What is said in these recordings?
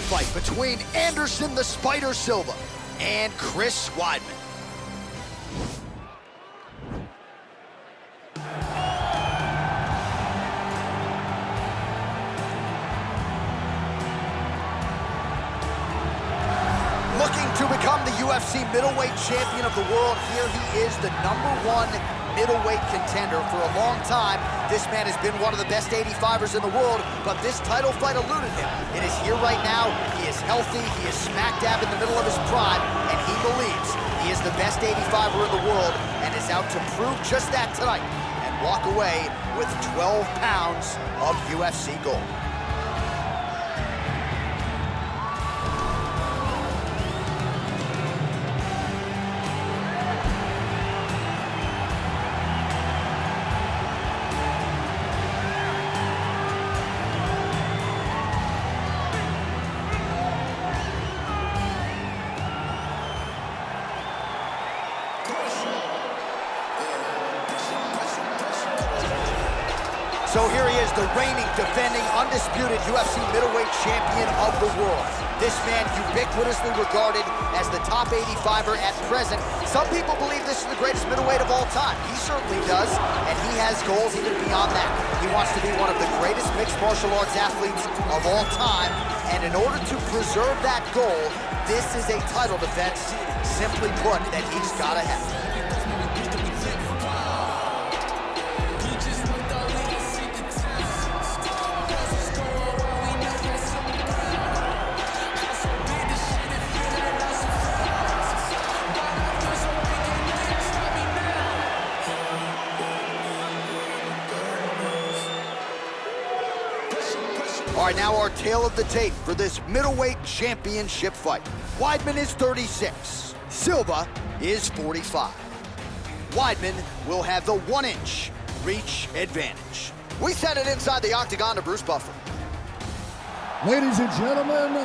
Fight between Anderson the Spider Silva and Chris Weidman. Looking to become the UFC middleweight champion of the world, here he is, the #1 middleweight contender. For a long time, this man has been one of the best 85ers in the world, but this title fight eluded him. It is here right now. He is healthy. He is smack dab in the middle of his prime, and he believes he is the best 85er in the world and is out to prove just that tonight and walk away with 12 pounds of UFC gold. So here he is, the reigning, defending, undisputed UFC middleweight champion of the world. This man ubiquitously regarded as the top 85er at present. Some people believe this is the greatest middleweight of all time. He certainly does, and he has goals even beyond that. He wants to be one of the greatest mixed martial arts athletes of all time, and in order to preserve that goal, this is a title defense, simply put, that he's got to have. All right, now our tale of the tape for this middleweight championship fight. Weidman is 36. Silva is 45. Weidman will have the 1-inch reach advantage. We send it inside the octagon to Bruce Buffer. Ladies and gentlemen,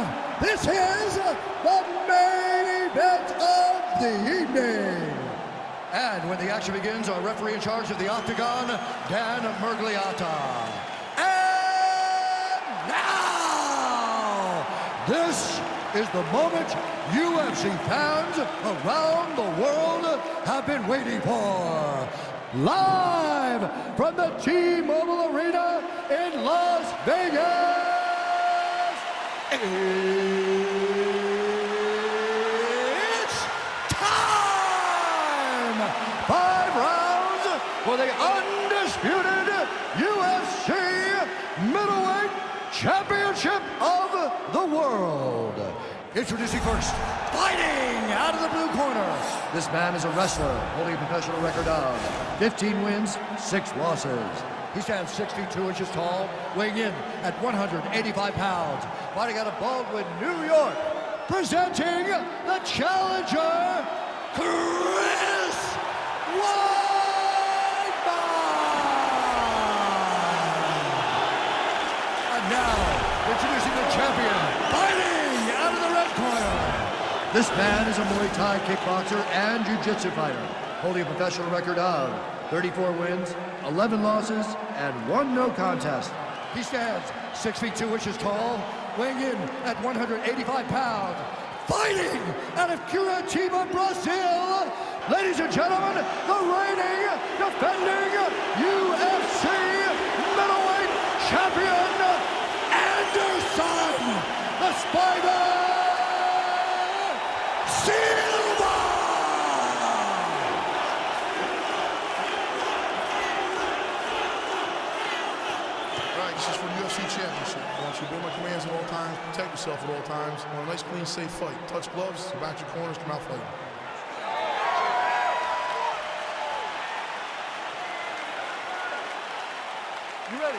this is the main event of the evening. And when the action begins, our referee in charge of the octagon, Dan Mergliata. This is the moment UFC fans around the world have been waiting for. Live from the T-Mobile Arena in Las Vegas, it's time! 5 rounds for the undisputed UFC middleweight championship of the world. Introducing first, fighting out of the blue corner. This man is a wrestler holding a professional record of 15 wins, 6 losses. He stands 62 inches tall, weighing in at 185 pounds. Fighting out of Baldwin, New York. Presenting the challenger, Chris Weidman. And now, introducing the champion, fighting out of the red corner. This man is a Muay Thai kickboxer and jiu-jitsu fighter, holding a professional record of 34 wins, 11 losses, and 1 no contest. He stands 6 feet 2 inches tall, weighing in at 185 pounds. Fighting out of Curitiba, Brazil, ladies and gentlemen, the reigning, defending UFC middleweight champion, Anderson the Spider Silva! All right, this is for the UFC Championship. I want you to obey my commands at all times, protect yourself at all times. I want a nice, clean, safe fight. Touch gloves, back your corners, come out fighting. You ready?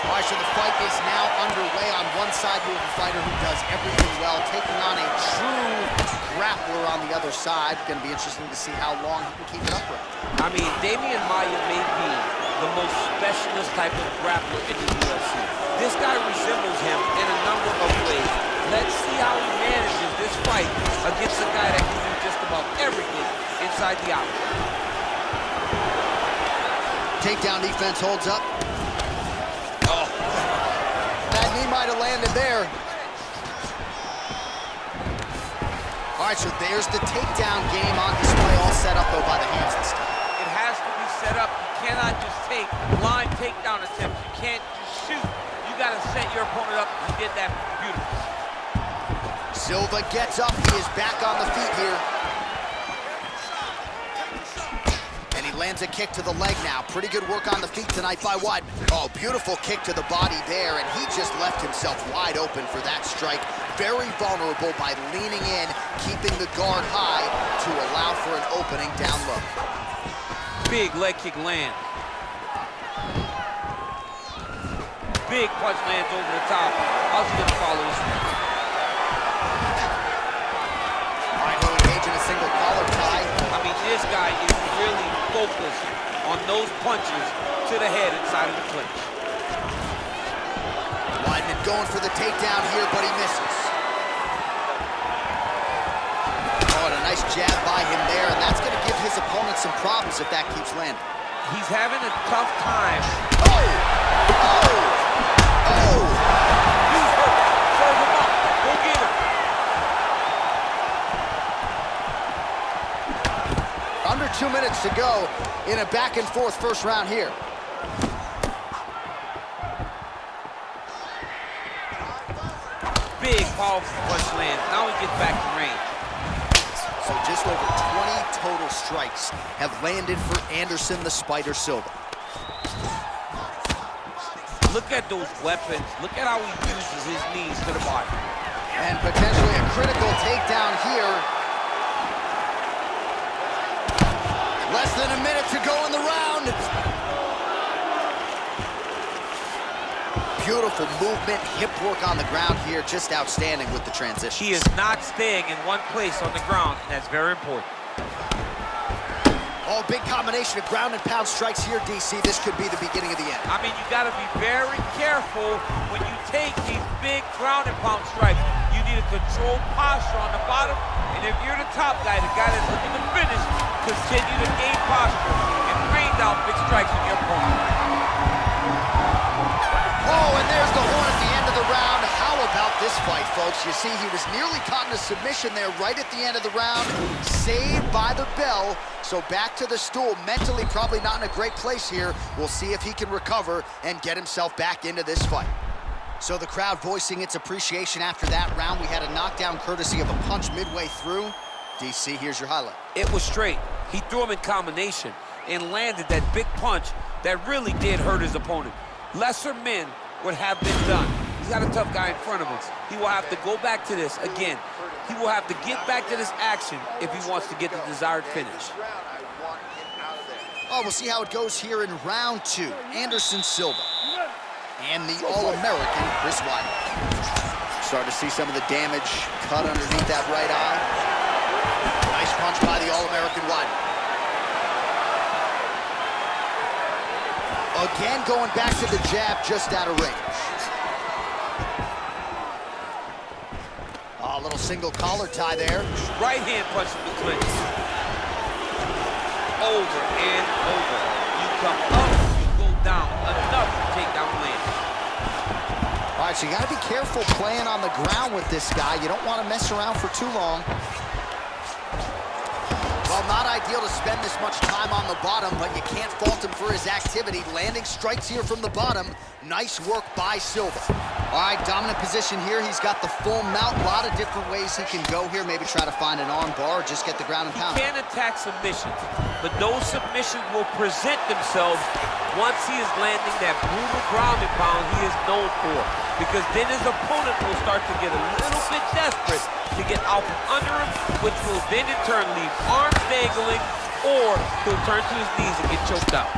All right, so the fight is now underway. On one side, we have a fighter who does everything well, taking on a true grappler on the other side. Going to be interesting to see how long he can keep it upright. I mean, Damian Maia may be the most specialist type of grappler in the UFC. This guy resembles him in a number of ways. Let's see how he manages this fight against a guy that can do just about everything inside the octagon. takedown defense holds up. Oh. That knee might have landed there. All right, so there's the takedown game on display, all set up, though, by the hands and stuff. It has to be set up. You cannot just take blind takedown attempts. You can't just shoot. You got to set your opponent up. You did that beautifully. Silva gets up. He is back on the feet here. And he lands a kick to the leg now. Pretty good work on the feet tonight by Weidman. Oh, beautiful kick to the body there, and he just left himself wide open for that strike. Very vulnerable by leaning in, keeping the guard high to allow for an opening down low. Big leg kick land. Big punch lands over the top. How's he gonna follow this one? All right, he'll engage in a single collar tie. I mean, this guy is really focused on those punches to the head inside of the clinch. Weidman going for the takedown here, but he misses. Oh, and a nice jab by him there, and that's gonna give his opponent some problems if that keeps landing. He's having a tough time. Oh! Oh! Oh! Use her. Serve him up. Go get him. Under 2 minutes to go in a back-and-forth first round here. Big, powerful punch lands. Now he gets back to range. So just over 20 total strikes have landed for Anderson the Spider Silva. Look at those weapons. Look at how he uses his knees to the body. And potentially a critical takedown here. Less than a minute to go in the round. Beautiful movement, hip work on the ground here, just outstanding with the transition. He is not staying in one place on the ground, and that's very important. Oh, big combination of ground and pound strikes here, DC. This could be the beginning of the end. I mean, you got to be very careful when you take these big ground and pound strikes. You need a controlled posture on the bottom, and if you're the top guy, the guy that's looking to finish, continue to gain posture and rain down big strikes on your opponent. Oh, and there's the horn at the end of the round. How about this fight, folks? You see, he was nearly caught in a submission there right at the end of the round. Saved by the bell. So back to the stool. Mentally probably not in a great place here. We'll see if he can recover and get himself back into this fight. So the crowd voicing its appreciation after that round. We had a knockdown courtesy of a punch midway through. DC, here's your highlight. It was straight. He threw him in combination and landed that big punch that really did hurt his opponent. Lesser men would have been done. He's got a tough guy in front of him. He will have to go back to this again. He will have to get back to this action if he wants to get the desired finish. Oh, we'll see how it goes here in round 2. Anderson Silva and the All-American Chris Weidman. Starting to see some of the damage cut underneath that right eye. Nice punch by the All-American Weidman. Again, going back to the jab, just out of range. A little single collar tie there. Right hand punch in the clinch. Over and over. You come up, you go down. Another takedown land. All right, so you got to be careful playing on the ground with this guy. You don't want to mess around for too long. Well, not ideal to spend this much time on the bottom, but you can't fault him for his activity. Landing strikes here from the bottom. Nice work by Silva. All right, dominant position here. He's got the full mount. A lot of different ways he can go here. Maybe try to find an arm bar or just get the ground and pound. He can attack submissions, but those submissions will present themselves once he is landing that brutal ground and pound he is known for. Because then his opponent will start to get a little bit desperate to get out from under him, which will then in turn leave arms dangling, or he'll turn to his knees and get choked out.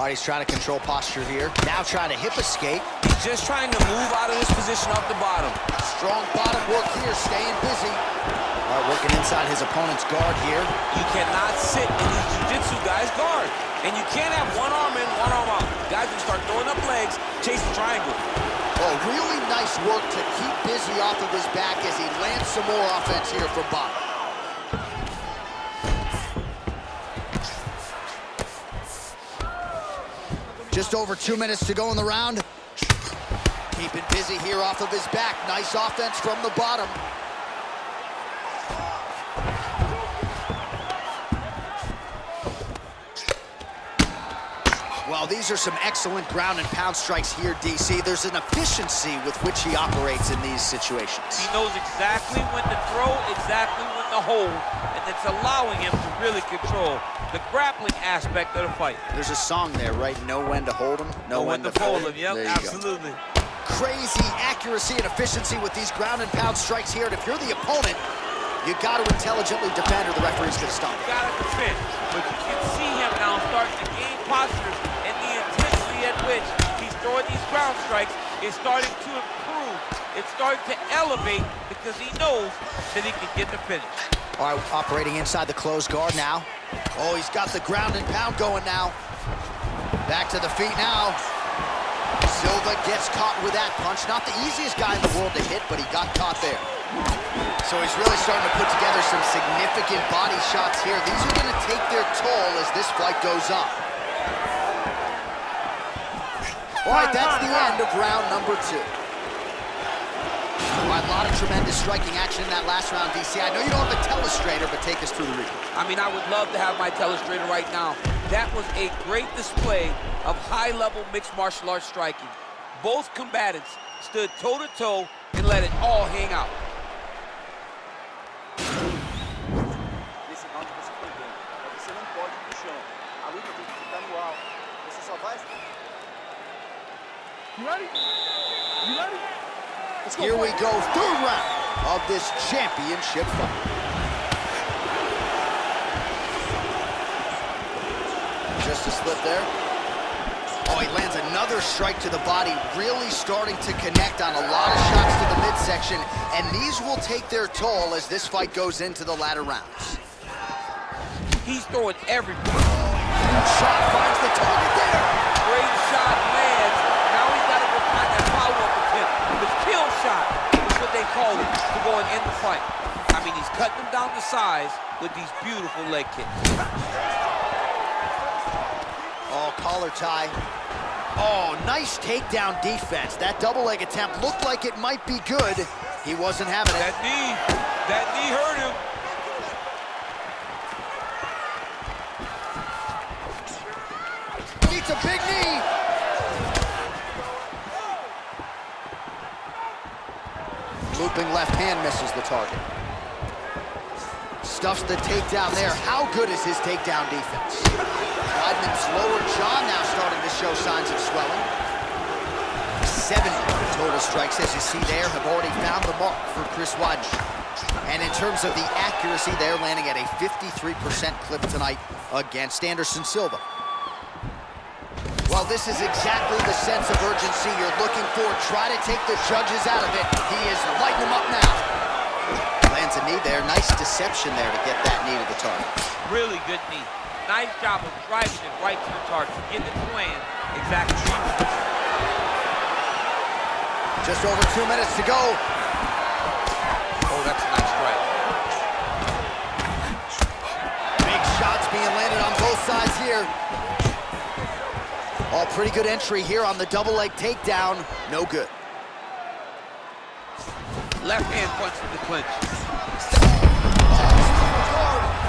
All right, he's trying to control posture here. Now trying to hip escape. He's just trying to move out of this position off the bottom. Strong bottom work here, staying busy. All right, working inside his opponent's guard here. You cannot sit in these jiu-jitsu guys' guard. And you can't have one arm in, one arm out. Guys will start throwing up legs, chase the triangle. Oh, really nice work to keep busy off of his back as he lands some more offense here from bottom. Just over 2 minutes to go in the round. Keeping busy here off of his back. Nice offense from the bottom. Well, these are some excellent ground and pound strikes here, DC. There's an efficiency with which he operates in these situations. He knows exactly when to throw, exactly when to hold, and it's allowing him to really control the grappling aspect of the fight. There's a song there, right? Know when to hold him, know when to fold him. Yep, absolutely. Crazy accuracy and efficiency with these ground and pound strikes here. And if you're the opponent, you got to intelligently defend or the referee's going to stop. You got to defend, but you can see him now starting to gain posture, and the intensity at which he's throwing these ground strikes is starting to improve. It's starting to elevate because he knows that he can get the finish. All right, operating inside the closed guard now. Oh, he's got the ground and pound going now. Back to the feet now. Silva gets caught with that punch. Not the easiest guy in the world to hit, but he got caught there. So he's really starting to put together some significant body shots here. These are going to take their toll as this fight goes on. All right, that's the end of round number 2. All right, a lot of tremendous striking action in that last round, DC. I know you don't have a telestrator, but take us through the replay. I mean, I would love to have my telestrator right now. That was a great display of high-level mixed martial arts striking. Both combatants stood toe-to-toe and let it all hang out. Nesse round você foi bem, mas você não pode ir pro chão. A luta tem que ficar no alto. Você só vai... You ready? You ready? Let's go. Here we go, third round of this championship fight. Just a slip there. Oh, he lands another strike to the body, really starting to connect on a lot of shots to the midsection, and these will take their toll as this fight goes into the latter rounds. He's throwing everything. Shot finds the target there. Great shot lands. Now he's got to go find that follow-up attempt. The kill shot is what they call it to go and end the fight. I mean, he's cutting them down to size with these beautiful leg kicks. Oh, collar tie. Oh, nice takedown defense. That double leg attempt looked like it might be good. He wasn't having it. That knee hurt him. Needs a big knee. Looping left hand misses the target. Stuffs the takedown there. How good is his takedown defense? Weidman's lower jaw now starting to show signs of swelling. 70 total strikes, as you see there, have already found the mark for Chris Weidman. And in terms of the accuracy, they're landing at a 53% clip tonight against Anderson Silva. Well, this is exactly the sense of urgency you're looking for. Try to take the judges out of it. He is lighting them up now. Lands a knee there. Nice deception there to get that knee to the target. Really good knee. Nice job of driving it right to the target, getting it to land exactly. Just over 2 minutes to go. Oh, that's a nice strike. Big shots being landed on both sides here. Oh, pretty good entry here on the double leg takedown. No good. Left hand punch to the clinch.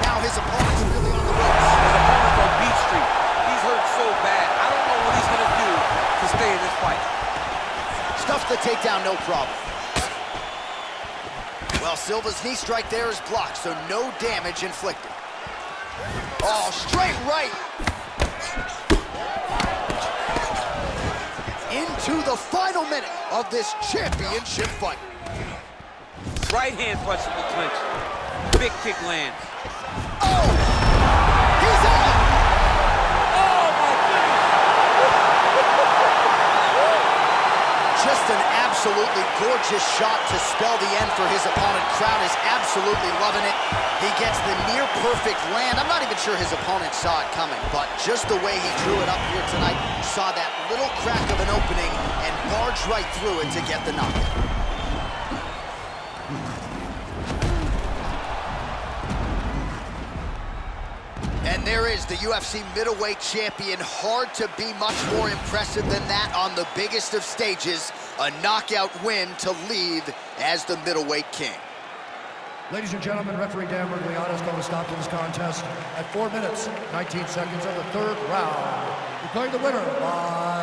Now his opponent's really on the ropes. His opponent's on Beach Street. He's hurt so bad. I don't know what he's going to do to stay in this fight. Stuffs the takedown, no problem. Well, Silva's knee strike there is blocked, so no damage inflicted. Oh, straight right. Into the final minute of this championship fight. Right hand punch to the clinch. Big kick lands. Oh! He's out! Oh, my goodness! Just an absolutely gorgeous shot to spell the end for his opponent. Crowd is absolutely loving it. He gets the near-perfect land. I'm not even sure his opponent saw it coming, but just the way he drew it up here tonight, saw that little crack of an opening and barged right through it to get the knockout. And And there is the UFC middleweight champion. Hard to be much more impressive than that on the biggest of stages. A knockout win to lead as the middleweight king. Ladies and gentlemen, referee Dan Mergliano is going to stop to this contest at 4 minutes, 19 seconds of the third round. Declaring the winner by